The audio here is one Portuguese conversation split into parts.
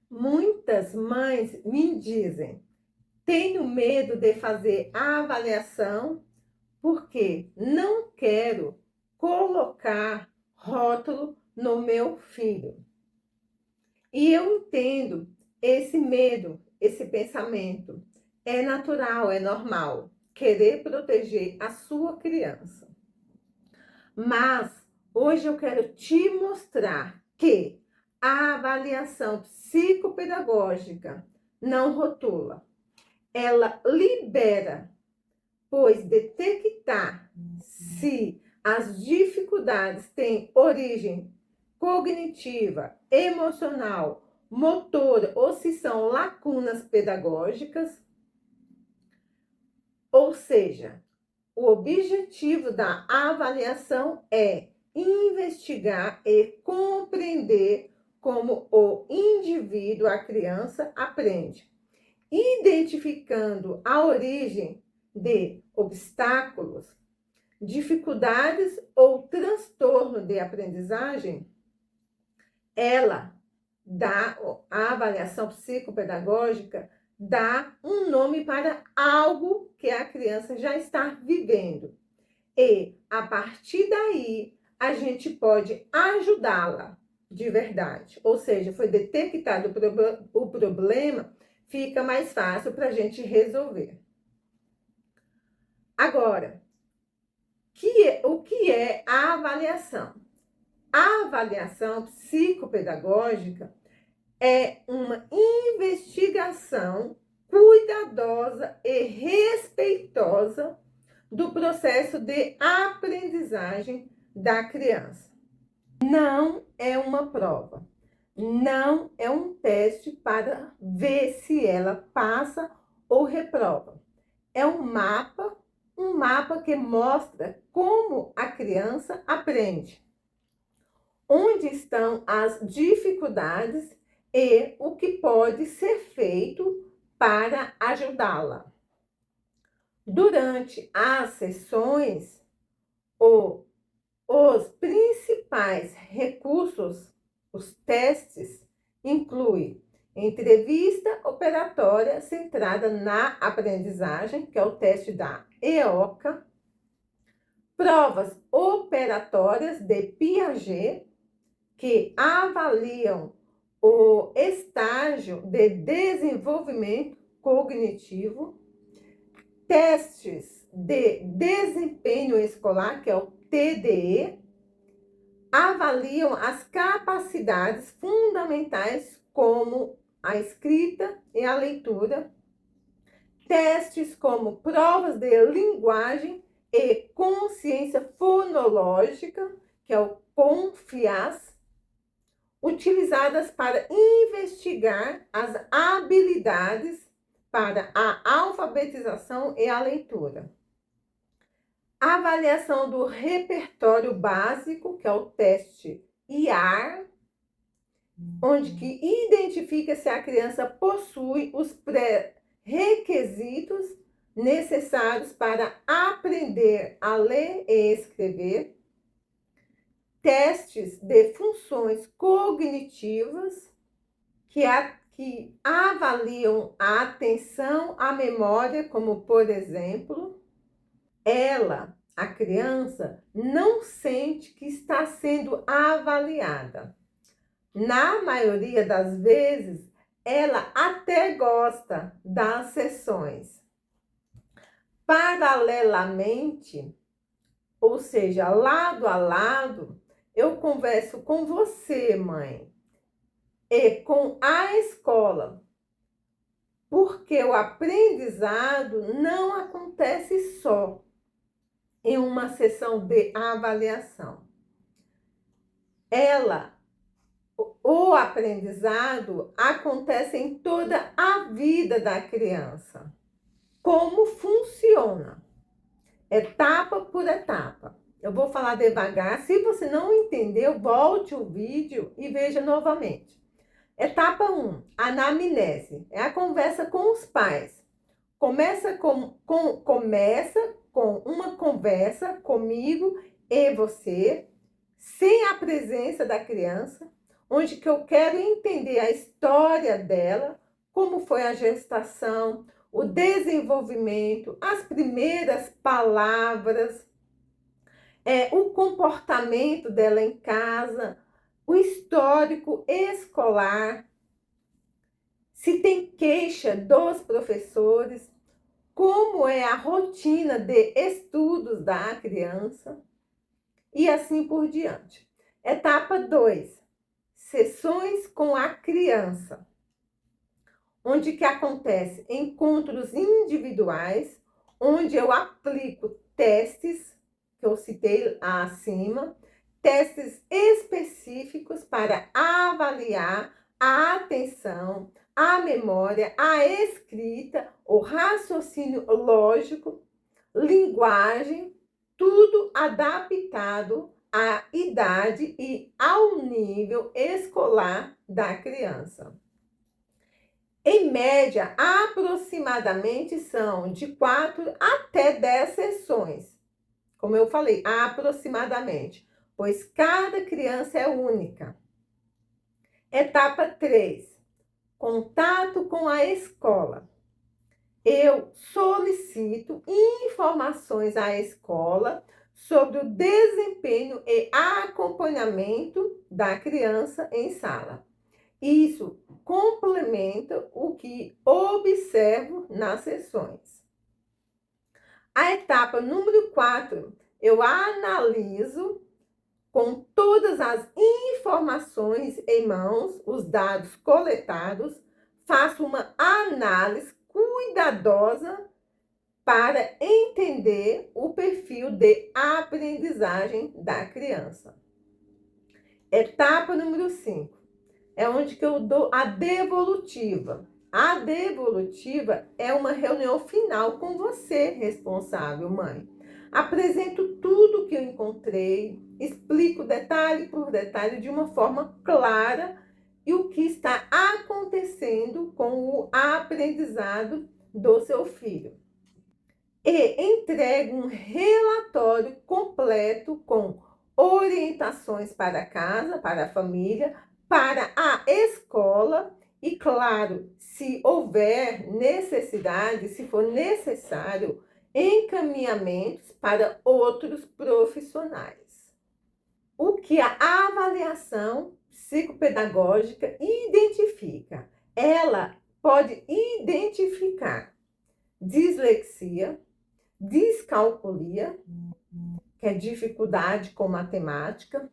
Muitas mães me dizem: tenho medo de fazer a avaliação porque não quero colocar rótulo no meu filho. E eu entendo esse medo, esse pensamento. É natural, é normal querer proteger a sua criança. Mas hoje eu quero te mostrar que a avaliação psicopedagógica não rotula, ela libera, pois detectar se as dificuldades têm origem cognitiva, emocional, motora ou se são lacunas pedagógicas, ou seja, o objetivo da avaliação é investigar e compreender como o indivíduo, a criança, aprende, identificando a origem de obstáculos, dificuldades ou transtorno de aprendizagem. Ela dá a avaliação psicopedagógica dá um nome para algo que a criança já está vivendo. E, a partir daí, a gente pode ajudá-la de verdade. Ou seja, foi detectado o problema, fica mais fácil para a gente resolver. Agora, o que é a avaliação? A avaliação psicopedagógica é uma investigação cuidadosa e respeitosa do processo de aprendizagem da criança. Não é uma prova, não é um teste para ver se ela passa ou reprova. É um mapa que mostra como a criança aprende, onde estão as dificuldades e o que pode ser feito para ajudá-la. Durante as sessões, os principais recursos, os testes, incluem entrevista operatória centrada na aprendizagem, que é o teste da EOCA, provas operatórias de Piaget, que avaliam o estágio de desenvolvimento cognitivo, testes de desempenho escolar, que é o TDE, avaliam as capacidades fundamentais como a escrita e a leitura, testes como provas de linguagem e consciência fonológica, que é o CONFIAS, utilizadas para investigar as habilidades para a alfabetização e a leitura. A avaliação do repertório básico, que é o teste IAR, onde que identifica se a criança possui os pré-requisitos necessários para aprender a ler e escrever. Testes de funções cognitivas que avaliam a atenção, a memória, como por exemplo, a criança, não sente que está sendo avaliada. Na maioria das vezes, ela até gosta das sessões. Paralelamente, ou seja, lado a lado, eu converso com você, mãe, e com a escola, porque o aprendizado não acontece só em uma sessão de avaliação. O aprendizado acontece em toda a vida da criança. Como funciona? Etapa por etapa. Eu vou falar devagar. Se você não entendeu, volte o vídeo e veja novamente. Etapa 1, anamnese. É a conversa com os pais. Começa com uma conversa comigo e você, sem a presença da criança, onde que eu quero entender a história dela, como foi a gestação, o desenvolvimento, as primeiras palavras, o comportamento dela em casa, o histórico escolar, se tem queixa dos professores, como é a rotina de estudos da criança e assim por diante. Etapa 2, sessões com a criança, onde que acontece encontros individuais, onde eu aplico testes, que eu citei acima, testes específicos para avaliar a atenção, a memória, a escrita, o raciocínio lógico, linguagem, tudo adaptado à idade e ao nível escolar da criança. Em média, aproximadamente são de 4 até 10 sessões. Como eu falei, aproximadamente, pois cada criança é única. Etapa 3, contato com a escola. Eu solicito informações à escola sobre o desempenho e acompanhamento da criança em sala. Isso complementa o que observo nas sessões. A etapa número 4, eu analiso com todas as informações em mãos, os dados coletados, faço uma análise cuidadosa para entender o perfil de aprendizagem da criança. Etapa número 5, é onde que eu dou a devolutiva. A devolutiva é uma reunião final com você, responsável, mãe. Apresento tudo o que eu encontrei, explico detalhe por detalhe de uma forma clara e o que está acontecendo com o aprendizado do seu filho. E entrego um relatório completo com orientações para casa, para a família, para a escola e, claro, se houver necessidade, se for necessário, encaminhamentos para outros profissionais. O que a avaliação psicopedagógica identifica? Ela pode identificar dislexia, descalculia, que é dificuldade com matemática,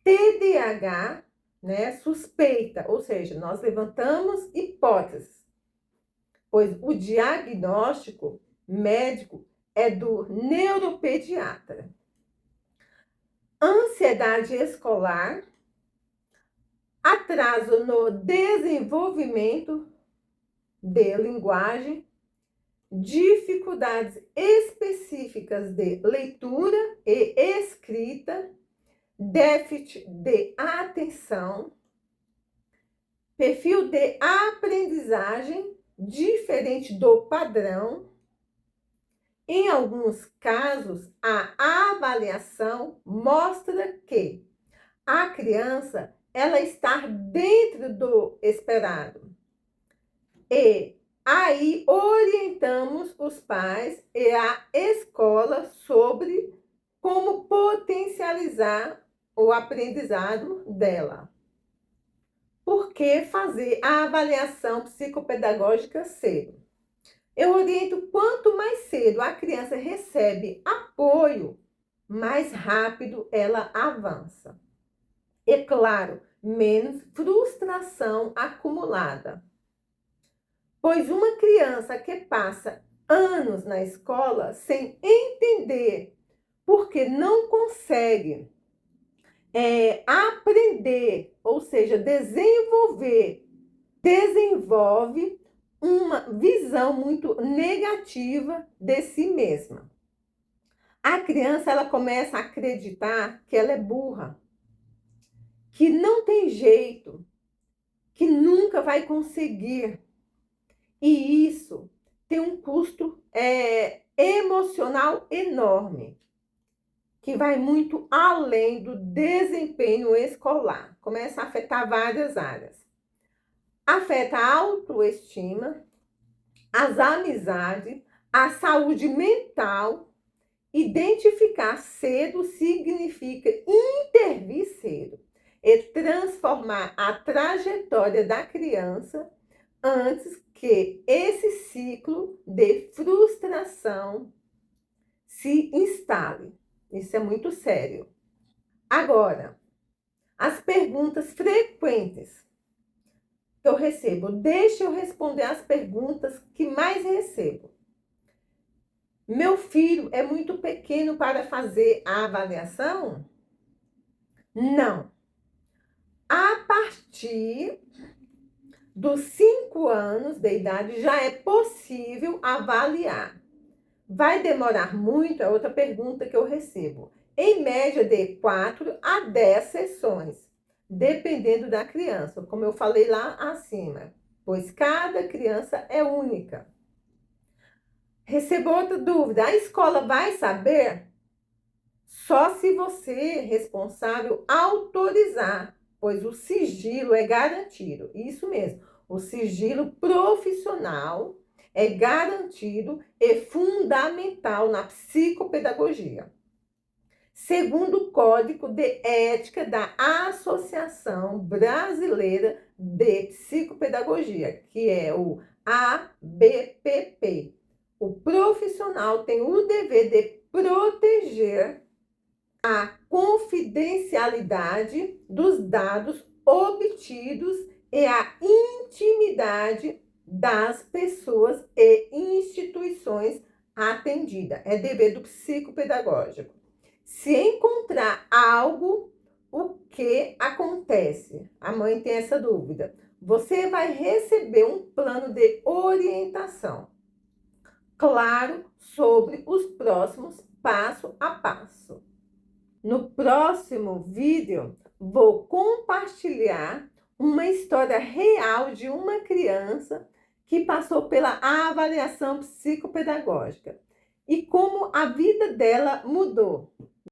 TDAH, né, suspeita, ou seja, nós levantamos hipóteses, pois o diagnóstico médico é do neuropediatra. Ansiedade escolar, atraso no desenvolvimento de linguagem, dificuldades específicas de leitura e escrita, déficit de atenção, perfil de aprendizagem diferente do padrão. Em alguns casos, a avaliação mostra que a criança ela está dentro do esperado. E aí orientamos os pais e a escola sobre como potencializar o aprendizado dela. Por que fazer a avaliação psicopedagógica cedo? Eu oriento quanto mais cedo a criança recebe apoio, mais rápido ela avança. E claro, menos frustração acumulada. Pois uma criança que passa anos na escola sem entender porque não consegue aprender, ou seja, desenvolve uma visão muito negativa de si mesma. A criança ela começa a acreditar que ela é burra, que não tem jeito, que nunca vai conseguir. E isso tem um custo emocional enorme. que vai muito além do desempenho escolar. Começa a afetar várias áreas. Afeta a autoestima, as amizades, a saúde mental. Identificar cedo significa intervir cedo e transformar a trajetória da criança antes que esse ciclo de frustração se instale. Isso é muito sério. Agora, as perguntas frequentes que eu recebo. Deixa eu responder as perguntas que mais recebo. Meu filho é muito pequeno para fazer a avaliação? Não. A partir dos 5 anos de idade já é possível avaliar. Vai demorar muito? É outra pergunta que eu recebo. Em média de 4 a 10 sessões, dependendo da criança, como eu falei lá acima, pois cada criança é única. Recebo outra dúvida. A escola vai saber? Só se você, responsável, autorizar, pois o sigilo é garantido. Isso mesmo, o sigilo profissional é garantido e fundamental na psicopedagogia. Segundo o Código de Ética da Associação Brasileira de Psicopedagogia, que é o ABPP, o profissional tem o dever de proteger a confidencialidade dos dados obtidos e a intimidade das pessoas e instituições atendidas. É dever do psicopedagógico. Se encontrar algo, o que acontece? A mãe tem essa dúvida. Você vai receber um plano de orientação claro sobre os próximos passo a passo. No próximo vídeo, vou compartilhar uma história real de uma criança que passou pela avaliação psicopedagógica e como a vida dela mudou.